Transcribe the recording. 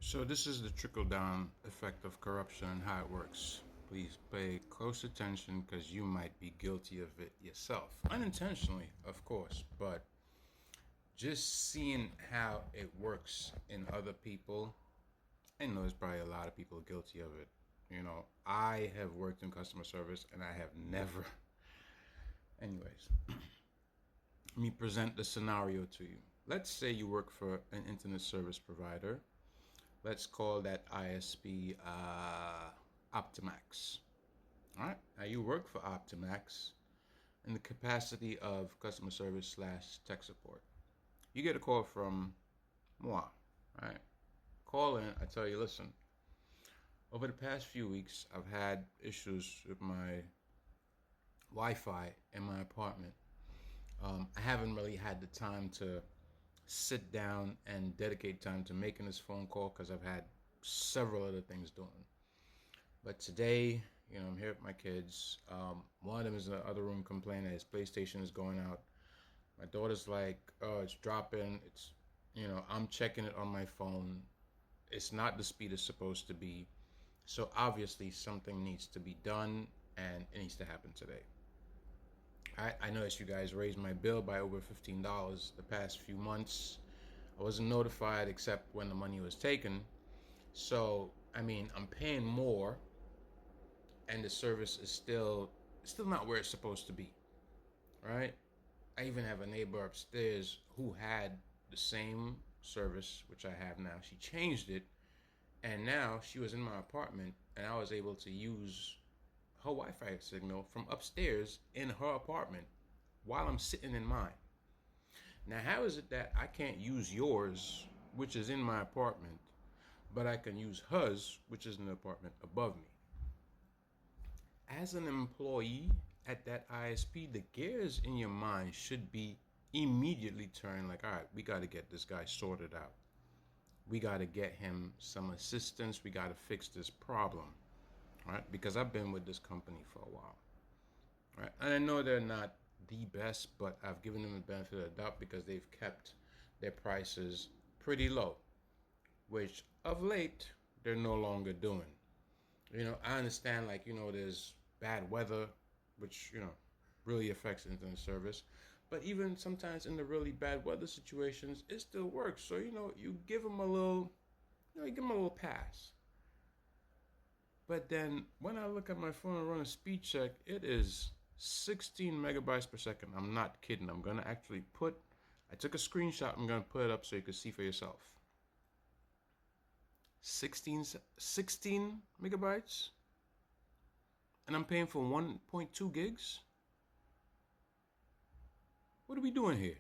So this is the trickle-down effect of corruption and how it works. Please pay close attention because you might be guilty of it yourself. Unintentionally, of course, but just seeing how it works in other people, I know there's probably a lot of people guilty of it. I have worked in customer service and I have never. Anyways, let me present the scenario to you. Let's say you work for an internet service provider. Let's call that ISP Optimax. All right. Now you work for Optimax in the capacity of customer service slash tech support. You get a call from moi. Right. Call in. I tell you, listen. Over the past few weeks, I've had issues with my Wi-Fi in my apartment. I haven't really had the time to sit down and dedicate time to making this phone call because I've had several other things doing. But today, I'm here with my kids. One of them is in the other room complaining that his PlayStation is going out. My daughter's like, oh, it's dropping. I'm checking it on my phone. It's not the speed it's supposed to be. So obviously something needs to be done and it needs to happen today. I noticed you guys raised my bill by over $15 the past few months. I wasn't notified except when the money was taken. So, I'm paying more and the service is still not where it's supposed to be, right? I even have a neighbor upstairs who had the same service, which I have now. She changed it, and now she was in my apartment, and I was able to use her Wi-Fi signal from upstairs in her apartment while I'm sitting in mine. Now, how is it that I can't use yours, which is in my apartment, but I can use hers, which is in the apartment above me? As an employee at that ISP, the gears in your mind should be immediately turned like, all right, we got to get this guy sorted out. We got to get him some assistance. We got to fix this problem. Right? Because I've been with this company for a while, right? And I know they're not the best, but I've given them the benefit of the doubt because they've kept their prices pretty low, which of late they're no longer doing. I understand, there's bad weather, which, really affects internet service. But even sometimes in the really bad weather situations, it still works. So, you give them a little, you give them a little pass. But then when I look at my phone and run a speed check, it is 16 megabytes per second. I'm not kidding. I'm going to actually I took a screenshot. I'm going to put it up so you can see for yourself. 16 megabytes? And I'm paying for 1.2 gigs? What are we doing here?